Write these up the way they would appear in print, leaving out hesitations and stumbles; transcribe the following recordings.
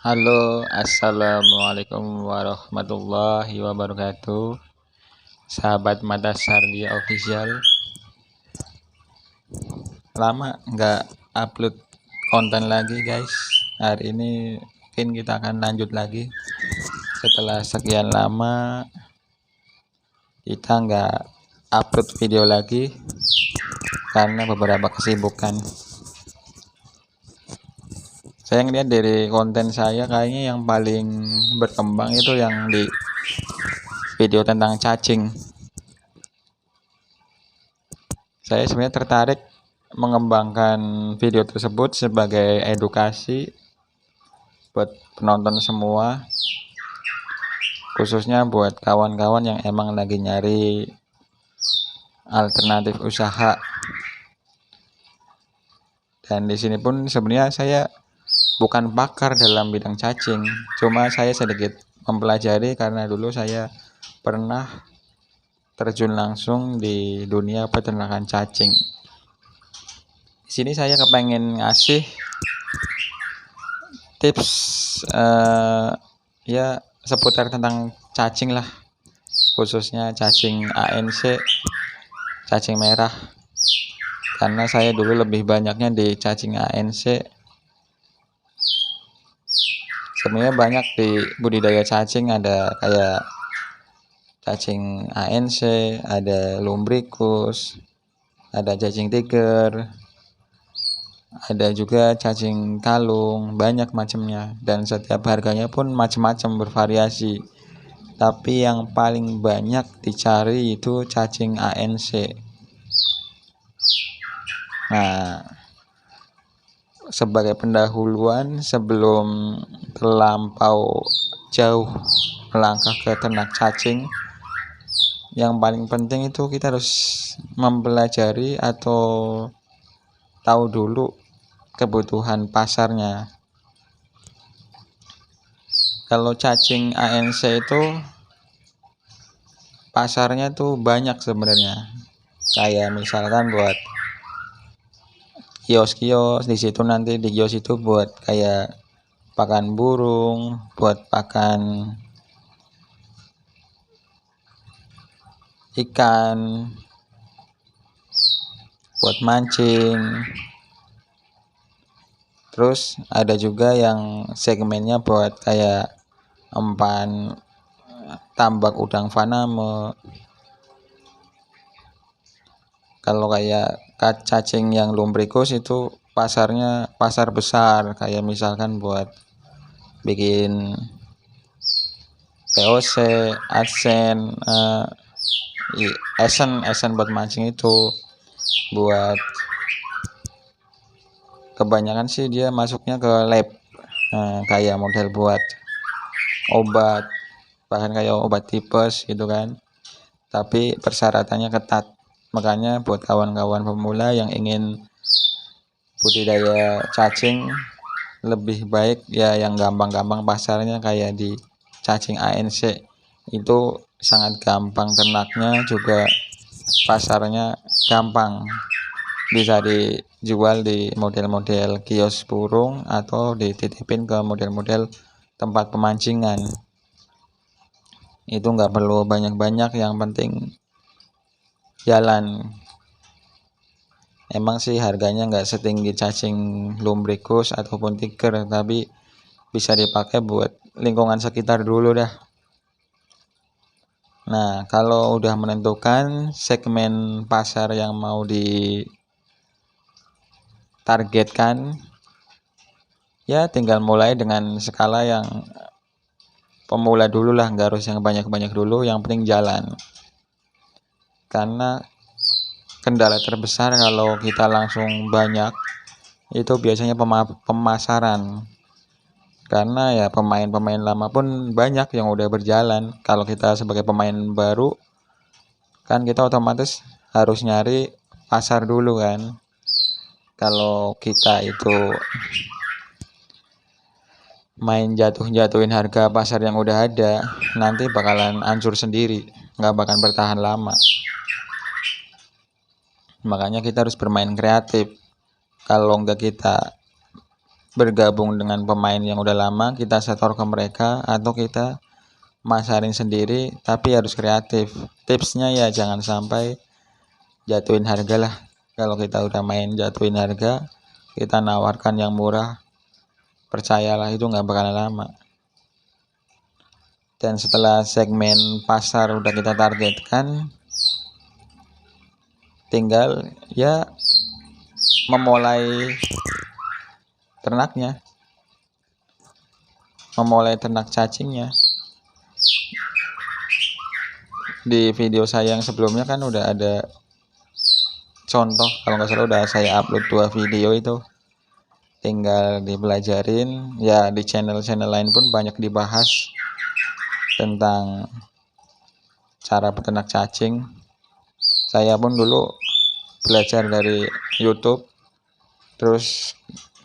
Halo, assalamualaikum warahmatullahi wabarakatuh. Sahabat Mata Sardia Official, lama nggak upload konten lagi guys. Hari ini mungkin kita akan lanjut lagi. Setelah sekian lama kita nggak upload video lagi karena beberapa kesibukan. Saya ngeliat dari konten saya kayaknya yang paling berkembang itu yang di video tentang cacing. Saya sebenarnya tertarik mengembangkan video tersebut sebagai edukasi buat penonton semua, khususnya buat kawan-kawan yang emang lagi nyari alternatif usaha. Dan di sini pun sebenarnya saya bukan pakar dalam bidang cacing, cuma saya sedikit mempelajari karena dulu saya pernah terjun langsung di dunia peternakan cacing. Di sini saya kepengen ngasih tips ya seputar tentang cacing lah, khususnya cacing ANC, cacing merah, karena saya dulu lebih banyaknya di cacing ANC. Sebenarnya banyak di budidaya cacing, ada kayak cacing ANC, ada lumbricus, ada cacing tiger, ada juga cacing kalung, banyak macamnya, dan setiap harganya pun macam-macam, bervariasi. Tapi yang paling banyak dicari itu cacing ANC. Nah, sebagai pendahuluan sebelum terlampau jauh melangkah ke ternak cacing, yang paling penting itu kita harus mempelajari atau tahu dulu kebutuhan pasarnya. Kalau cacing ANC itu pasarnya tuh banyak sebenarnya. Kayak misalkan buat kios-kios, di situ nanti di kios itu buat kayak pakan burung, buat pakan ikan, buat mancing. Terus ada juga yang segmennya buat kayak empan tambak udang faname. Kalau kayak cacing yang lumbricus itu pasarnya pasar besar, kayak misalkan buat bikin POC, adsen, esen buat mancing itu. Buat kebanyakan sih dia masuknya ke lab, kayak model buat obat, bahkan kayak obat tipes gitu kan, tapi persyaratannya ketat. Makanya buat kawan-kawan pemula yang ingin budidaya cacing, lebih baik ya yang gampang-gampang pasarnya kayak di cacing ANC. Itu sangat gampang ternaknya, juga pasarnya gampang, bisa dijual di model-model kios burung atau dititipin ke model-model tempat pemancingan. Itu nggak perlu banyak-banyak, yang penting jalan. Emang sih harganya nggak setinggi cacing lumbricus ataupun tiger, tapi bisa dipakai buat lingkungan sekitar dulu dah. Nah, kalau udah menentukan segmen pasar yang mau ditargetkan, ya tinggal mulai dengan skala yang pemula dulu lah, nggak harus yang banyak-banyak dulu, yang penting jalan. Karena kendala terbesar kalau kita langsung banyak itu biasanya pemasaran. Karena ya pemain-pemain lama pun banyak yang udah berjalan. Kalau kita sebagai pemain baru kan kita otomatis harus nyari pasar dulu kan. Kalau kita itu main jatuhin harga pasar yang udah ada, nanti bakalan hancur sendiri, nggak bakalan bertahan lama. Makanya kita harus bermain kreatif. Kalau nggak kita bergabung dengan pemain yang udah lama, kita setor ke mereka, atau kita masarin sendiri, tapi harus kreatif. Tipsnya ya jangan sampai jatuhin harga lah. Kalau kita udah main jatuhin harga, kita nawarkan yang murah, percayalah itu nggak bakalan lama. Dan setelah segmen pasar udah kita targetkan, tinggal ya memulai ternaknya, memulai ternak cacingnya. Di video saya yang sebelumnya kan udah ada contoh, kalau nggak salah udah saya upload 2 video itu, tinggal dipelajarin. Ya di channel-channel lain pun banyak dibahas tentang cara peternak cacing. Saya pun dulu belajar dari YouTube, terus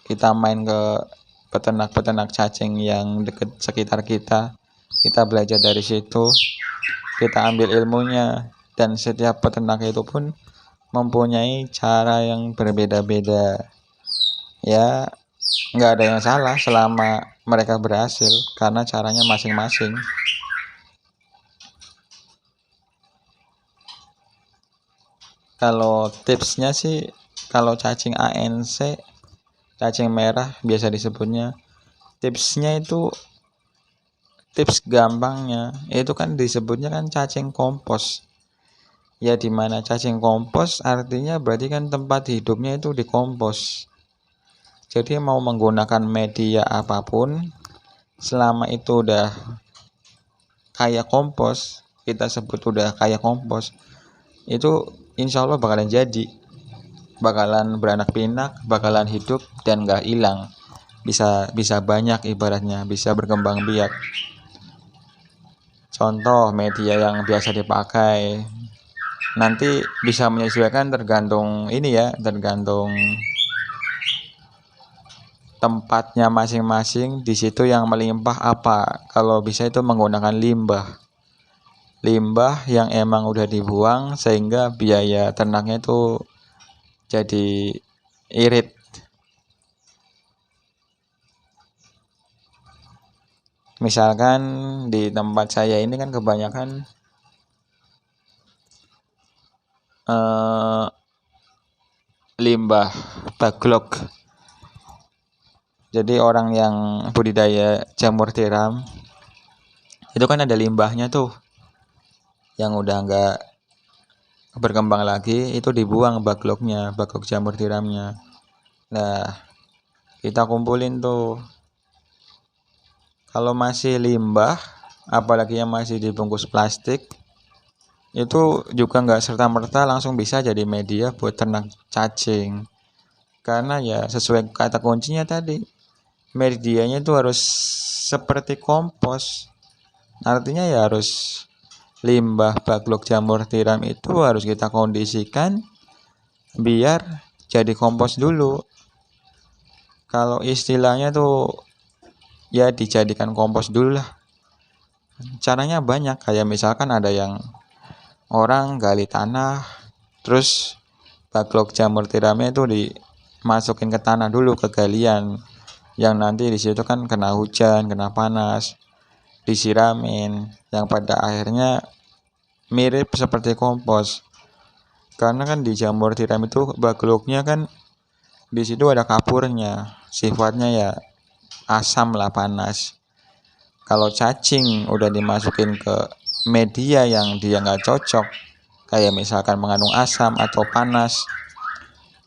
kita main ke peternak-peternak cacing yang deket sekitar kita belajar dari situ, kita ambil ilmunya. Dan setiap peternak itu pun mempunyai cara yang berbeda-beda. Ya nggak ada yang salah selama mereka berhasil, karena caranya masing-masing. Kalau tipsnya sih, kalau cacing ANC, cacing merah biasa disebutnya, tipsnya itu, tips gampangnya itu kan disebutnya kan cacing kompos. Ya dimana cacing kompos artinya berarti kan tempat hidupnya itu di kompos. Jadi mau menggunakan media apapun, selama itu udah kayak kompos, kita sebut udah kayak kompos, itu insya Allah bakalan jadi, bakalan beranak pinak, bakalan hidup dan gak hilang, bisa banyak, ibaratnya bisa berkembang biak. Contoh media yang biasa dipakai, nanti bisa menyesuaikan tergantung ini ya, tergantung tempatnya masing-masing. Di situ yang melimpah apa, kalau bisa itu menggunakan limbah yang emang udah dibuang, sehingga biaya ternaknya itu jadi irit. Misalkan di tempat saya ini kan kebanyakan limbah baglok. Jadi orang yang budidaya jamur tiram itu kan ada limbahnya tuh, yang udah nggak berkembang lagi, itu dibuang bagloknya, baglok jamur tiramnya. Nah kita kumpulin tuh. Kalau masih limbah, apalagi yang masih dibungkus plastik, itu juga nggak serta-merta langsung bisa jadi media buat ternak cacing. Karena ya sesuai kata kuncinya tadi, medianya itu harus seperti kompos. Artinya ya harus limbah baglok jamur tiram itu harus kita kondisikan biar jadi kompos dulu. Kalau istilahnya tuh ya dijadikan kompos dulu lah. Caranya banyak, kayak misalkan ada yang orang gali tanah, terus baglok jamur tiramnya itu dimasukin ke tanah dulu, ke galian, yang nanti di situ kan kena hujan, kena panas, disiramin, yang pada akhirnya mirip seperti kompos. Karena kan di jamur tiram itu bagloknya kan di situ ada kapurnya, sifatnya ya asam lah, panas. Kalau cacing udah dimasukin ke media yang dia nggak cocok, kayak misalkan mengandung asam atau panas,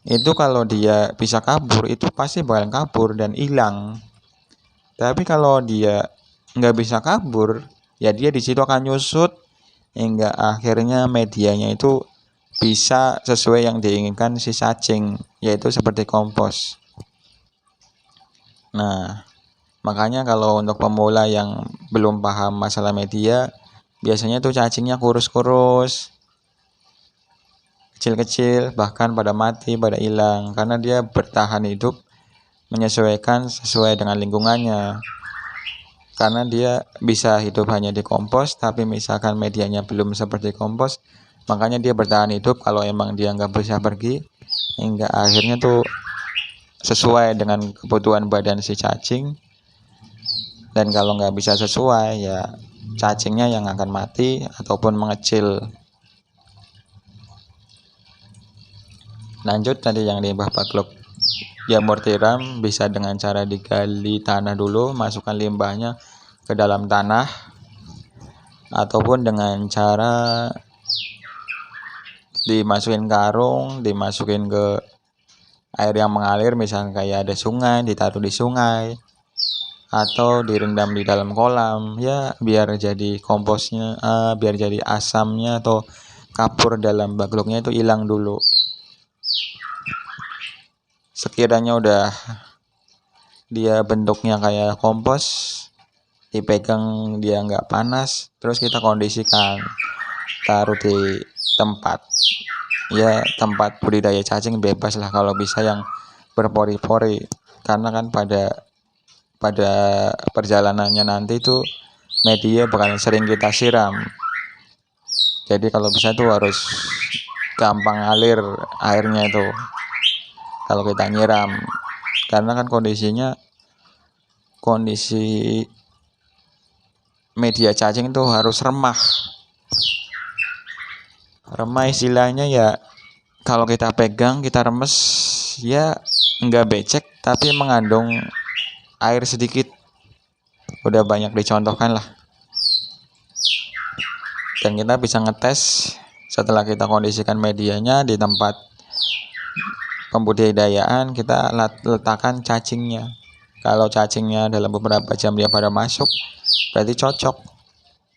itu kalau dia bisa kabur, itu pasti bakal kabur dan hilang. Tapi kalau dia nggak bisa kabur, ya dia di situ akan nyusut hingga akhirnya medianya itu bisa sesuai yang diinginkan si cacing, yaitu seperti kompos. Nah makanya kalau untuk pemula yang belum paham masalah media, biasanya tuh cacingnya kurus-kurus, kecil-kecil, bahkan pada mati, pada hilang, karena dia bertahan hidup menyesuaikan sesuai dengan lingkungannya. Karena dia bisa hidup hanya di kompos, tapi misalkan medianya belum seperti kompos, makanya dia bertahan hidup kalau emang dia nggak bisa pergi, hingga akhirnya tuh sesuai dengan kebutuhan badan si cacing. Dan kalau nggak bisa sesuai ya cacingnya yang akan mati ataupun mengecil. Lanjut tadi yang limbah backlog jamur tiram bisa dengan cara digali tanah dulu, masukkan limbahnya ke dalam tanah, ataupun dengan cara dimasukin karung, dimasukin ke air yang mengalir, misalnya kayak ada sungai, ditaruh di sungai atau direndam di dalam kolam ya, biar jadi komposnya, biar jadi asamnya atau kapur dalam backlognya itu hilang dulu. Sekiranya udah dia bentuknya kayak kompos, dipegang dia nggak panas, terus kita kondisikan, taruh di tempat tempat budidaya cacing bebas lah, kalau bisa yang berpori-pori, karena kan pada perjalanannya nanti itu media bakalan sering kita siram, jadi kalau bisa tuh harus gampang alir airnya itu kalau kita nyiram, karena kan kondisi media cacing itu harus remah istilahnya ya, kalau kita pegang kita remes ya enggak becek tapi mengandung air sedikit, udah banyak dicontohkan lah. Dan kita bisa ngetes setelah kita kondisikan medianya di tempat pembudidayaan, kita letakkan cacingnya. Kalau cacingnya dalam beberapa jam dia pada masuk, berarti cocok.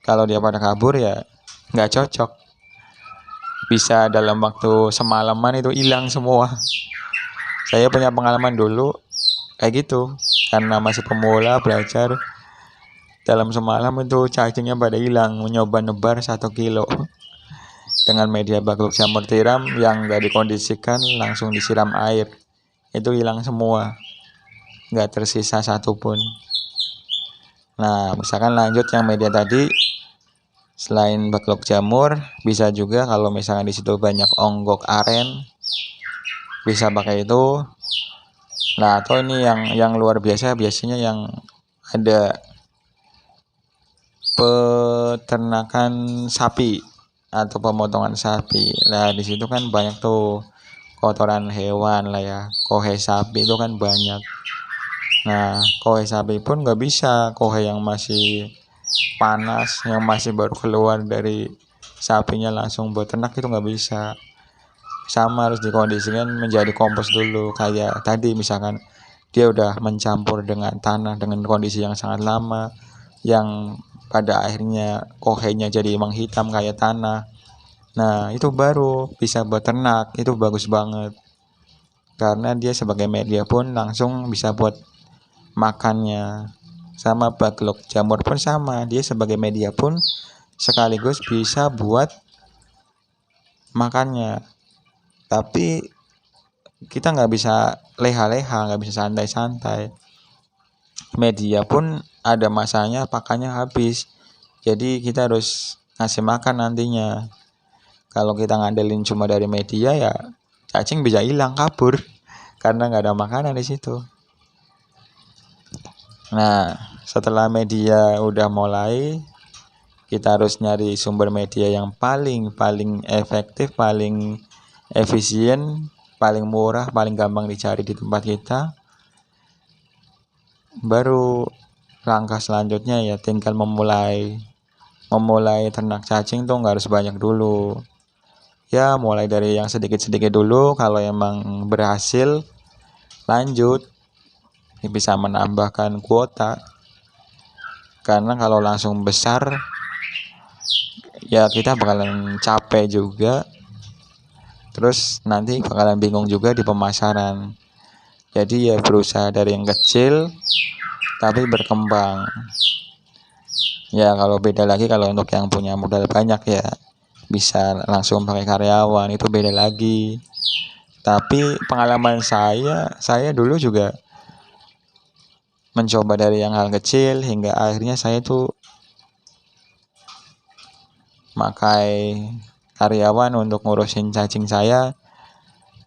Kalau dia pada kabur ya nggak cocok. Bisa dalam waktu semalaman itu hilang semua. Saya punya pengalaman dulu kayak gitu, karena masih pemula belajar. Dalam semalam itu cacingnya pada hilang, mencoba nebar 1 kilo. Dengan media backlog jamur tiram yang nggak dikondisikan langsung disiram air, itu hilang semua, nggak tersisa satupun. Nah, misalkan lanjut yang media tadi, selain backlog jamur bisa juga kalau misalkan di situ banyak onggok aren, bisa pakai itu. Nah, atau ini yang luar biasa, biasanya yang ada peternakan sapi atau pemotongan sapi. Nah, di situ kan banyak tuh kotoran hewan lah ya, kohe sapi itu kan banyak. Nah, kohe sapi pun nggak bisa, kohe yang masih panas, yang masih baru keluar dari sapinya langsung buat ternak itu nggak bisa. Sama, harus dikondisikan menjadi kompos dulu. Kayak tadi misalkan dia udah mencampur dengan tanah dengan kondisi yang sangat lama, yang pada akhirnya kohenya jadi menghitam kayak tanah. Nah, itu baru bisa buat ternak, itu bagus banget. Karena dia sebagai media pun langsung bisa buat makannya. Sama backlog jamur pun sama, dia sebagai media pun sekaligus bisa buat makannya. Tapi kita nggak bisa leha-leha, nggak bisa santai-santai. Media pun ada masanya pakannya habis, jadi kita harus ngasih makan nantinya. Kalau kita ngandelin cuma dari media ya cacing bisa hilang kabur karena nggak ada makanan di situ. Nah, setelah media udah mulai, kita harus nyari sumber media yang paling efektif, paling efisien, paling murah, paling gampang dicari di tempat kita. Baru langkah selanjutnya ya tinggal memulai ternak cacing tuh nggak harus banyak dulu. Ya mulai dari yang sedikit-sedikit dulu, kalau emang berhasil lanjut bisa menambahkan kuota. Karena kalau langsung besar ya kita bakalan capek juga, terus nanti bakalan bingung juga di pemasaran. Jadi ya berusaha dari yang kecil tapi berkembang. Ya kalau beda lagi kalau untuk yang punya modal banyak ya bisa langsung pakai karyawan, itu beda lagi. Tapi pengalaman saya dulu juga mencoba dari yang hal kecil hingga akhirnya saya tuh pakai karyawan untuk ngurusin cacing saya.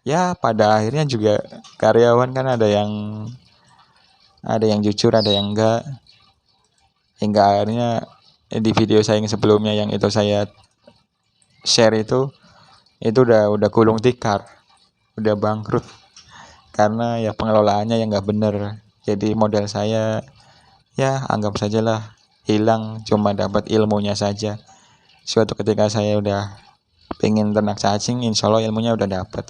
ya pada akhirnya juga karyawan kan ada yang jujur, ada yang enggak, hingga akhirnya di video saya yang sebelumnya yang itu saya share itu udah gulung tikar, udah bangkrut karena ya pengelolaannya yang nggak bener. Jadi modal saya ya anggap sajalah hilang, cuma dapat ilmunya saja. Suatu ketika saya udah pengen ternak cacing, insya Allah ilmunya udah dapat.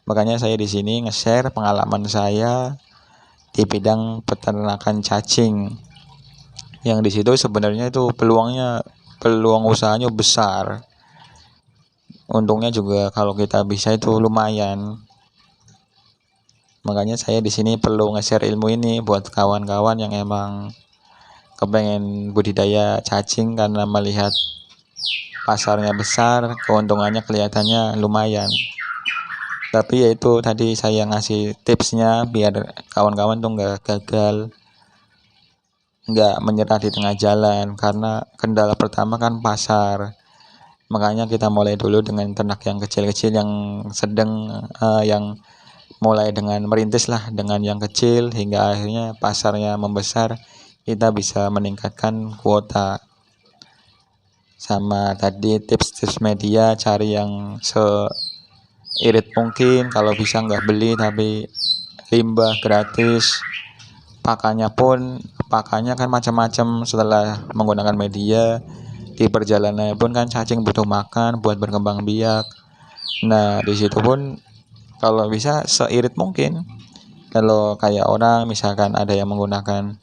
Makanya saya di sini nge-share pengalaman saya di bidang peternakan cacing. Yang di situ sebenarnya itu peluang usahanya besar. Untungnya juga kalau kita bisa itu lumayan. Makanya saya di sini perlu nge-share ilmu ini buat kawan-kawan yang emang kepengen budidaya cacing karena melihat pasarnya besar, keuntungannya kelihatannya lumayan. Tapi yaitu tadi saya ngasih tipsnya biar kawan-kawan tuh nggak gagal, nggak menyerah di tengah jalan, karena kendala pertama kan pasar. Makanya kita mulai dulu dengan ternak yang kecil-kecil, yang sedang, yang mulai dengan merintis lah dengan yang kecil hingga akhirnya pasarnya membesar, kita bisa meningkatkan kuota. Sama tadi tips-tips media, cari yang seirit mungkin, kalau bisa nggak beli tapi limbah gratis. Pakannya kan macam-macam. Setelah menggunakan media, di perjalanan pun kan cacing butuh makan buat berkembang biak. Nah di situ pun kalau bisa seirit mungkin. Kalau kayak orang misalkan ada yang menggunakan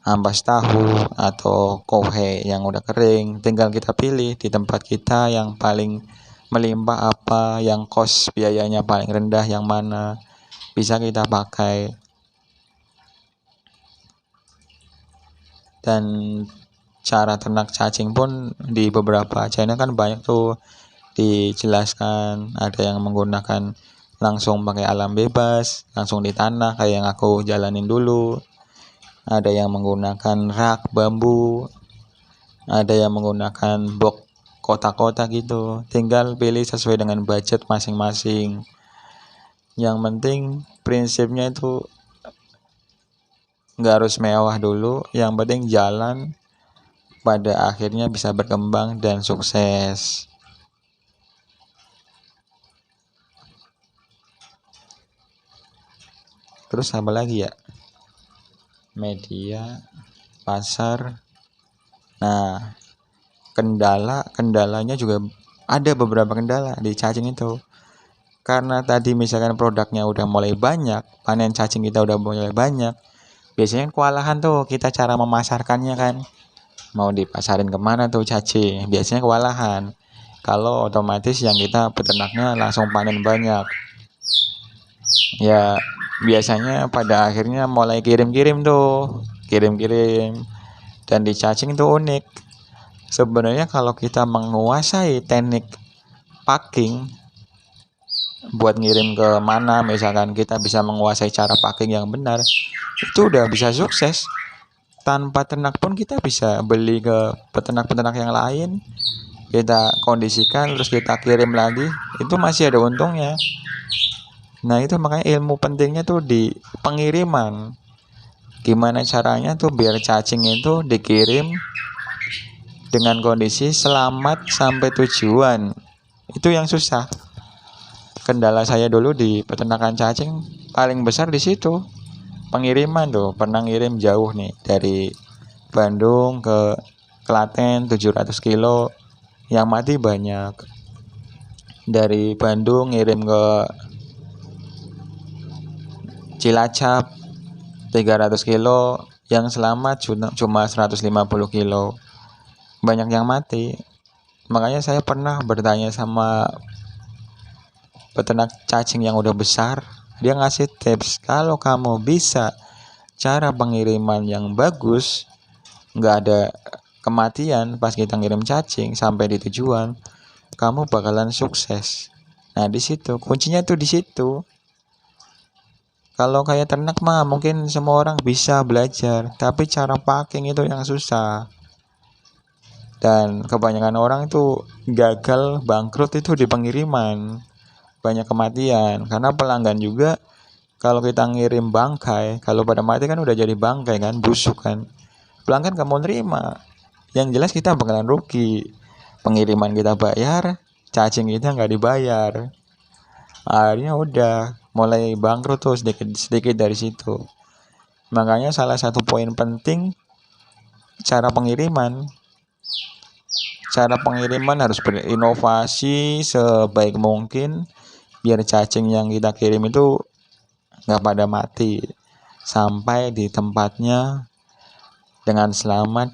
ampas tahu atau kohe yang udah kering, tinggal kita pilih di tempat kita yang paling melimpah apa, yang cost biayanya paling rendah yang mana, bisa kita pakai. Dan cara ternak cacing pun di beberapa channel kan banyak tuh dijelaskan. Ada yang menggunakan langsung pakai alam bebas, langsung di tanah kayak yang aku jalanin dulu. Ada yang menggunakan rak bambu, ada yang menggunakan box kotak-kotak gitu. Tinggal pilih sesuai dengan budget masing-masing. Yang penting prinsipnya itu nggak harus mewah dulu, yang penting jalan, pada akhirnya bisa berkembang dan sukses. Terus apa lagi ya? Media, pasar. Nah, kendalanya juga ada beberapa kendala di cacing itu. Karena tadi misalkan produknya udah mulai banyak, panen cacing kita udah mulai banyak, biasanya kewalahan tuh kita cara memasarkannya kan. Mau dipasarin kemana tuh cacing, biasanya kewalahan. Kalau otomatis yang kita peternaknya langsung panen banyak, ya biasanya pada akhirnya mulai kirim-kirim. Dan di cacing tuh unik sebenarnya. Kalau kita menguasai teknik packing buat ngirim ke mana, misalkan kita bisa menguasai cara packing yang benar, itu udah bisa sukses. Tanpa ternak pun kita bisa beli ke peternak-peternak yang lain, kita kondisikan terus kita kirim lagi, itu masih ada untungnya. Nah itu makanya ilmu pentingnya tuh di pengiriman. Gimana caranya tuh biar cacing itu dikirim dengan kondisi selamat sampai tujuan, itu yang susah. Kendala saya dulu di peternakan cacing paling besar di situ, pengiriman tuh. Pernah ngirim jauh nih, dari Bandung ke Klaten 700 kilo, yang mati banyak. Dari Bandung ngirim ke Cilacap 300 kilo, yang selamat cuma 150 kilo, banyak yang mati. Makanya saya pernah bertanya sama peternak cacing yang udah besar, dia ngasih tips, kalau kamu bisa cara pengiriman yang bagus, nggak ada kematian pas kita ngirim cacing sampai di tujuan, kamu bakalan sukses. Nah di situ kuncinya tuh di situ. Kalau kayak ternak mah mungkin semua orang bisa belajar, tapi cara packing itu yang susah. Dan kebanyakan orang itu gagal, bangkrut itu di pengiriman. banyak kematian, karena pelanggan juga kalau kita ngirim bangkai, kalau pada mati kan udah jadi bangkai kan, busuk kan, pelanggan gak mau nerima, yang jelas kita bakalan rugi, pengiriman kita bayar, cacing kita nggak dibayar, akhirnya udah mulai bangkrut tuh sedikit dari situ. Makanya salah satu poin penting cara pengiriman harus berinovasi sebaik mungkin biar cacing yang kita kirim itu nggak pada mati, sampai di tempatnya dengan selamat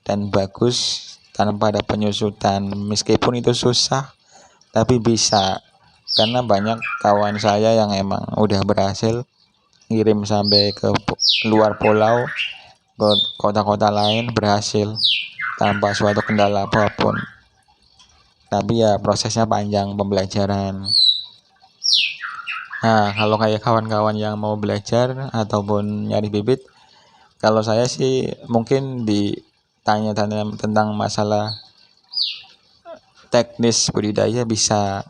dan bagus tanpa ada penyusutan. Meskipun itu susah tapi bisa, karena banyak kawan saya yang emang udah berhasil ngirim sampai ke luar pulau, ke kota-kota lain, berhasil tanpa suatu kendala apapun. Tapi ya prosesnya panjang pembelajaran. Nah, kalau kayak kawan-kawan yang mau belajar ataupun nyari bibit, kalau saya sih mungkin ditanya-tanya tentang masalah teknis budidaya bisa.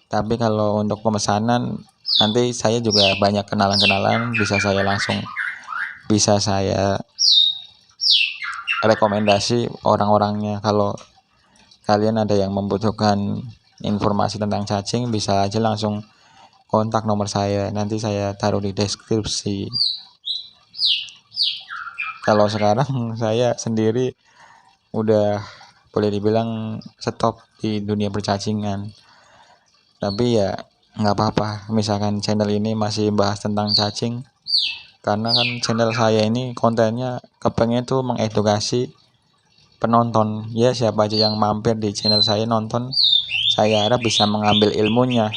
Tapi kalau untuk pemesanan, nanti saya juga banyak kenalan-kenalan, bisa saya rekomendasi orang-orangnya. Kalau kalian ada yang membutuhkan informasi tentang cacing, bisa aja langsung kontak nomor saya, nanti saya taruh di deskripsi. Kalau sekarang saya sendiri udah boleh dibilang stop di dunia percacingan, tapi ya nggak apa-apa misalkan channel ini masih bahas tentang cacing, karena kan channel saya ini kontennya kepengen tuh mengedukasi penonton. Ya siapa aja yang mampir di channel saya nonton, saya harap bisa mengambil ilmunya,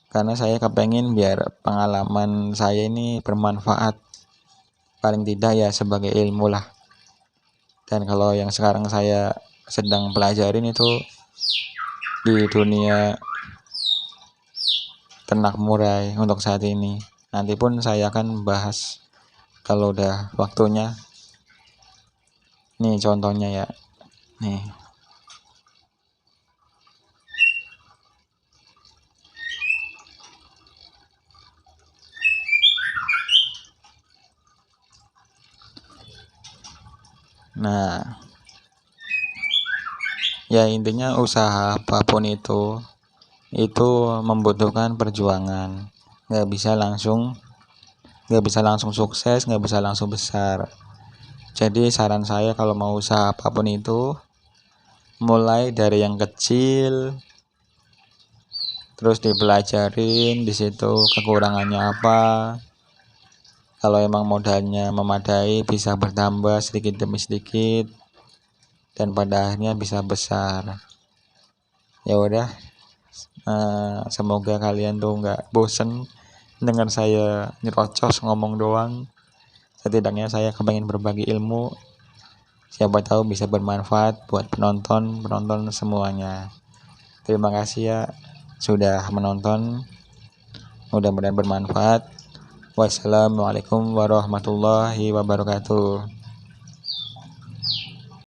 karena saya kepengen biar pengalaman saya ini bermanfaat, paling tidak ya sebagai ilmu lah. Dan kalau yang sekarang saya sedang pelajarin itu di dunia ternak murai untuk saat ini. Nanti pun saya akan bahas kalau udah waktunya. Nih contohnya ya, nih. Nah, ya intinya usaha apapun itu membutuhkan perjuangan. Nggak bisa langsung sukses, nggak bisa langsung besar. Jadi saran saya kalau mau usaha apapun itu, mulai dari yang kecil, terus dipelajarin di situ kekurangannya apa. Kalau emang modalnya memadai, bisa bertambah sedikit demi sedikit, dan pada akhirnya bisa besar. Ya udah, semoga kalian tuh nggak bosen dengan saya nyerocos ngomong doang. Setidaknya saya kepengen berbagi ilmu, siapa tahu bisa bermanfaat buat penonton semuanya. Terima kasih ya sudah menonton, mudah-mudahan bermanfaat. Wassalamualaikum warahmatullahi wabarakatuh.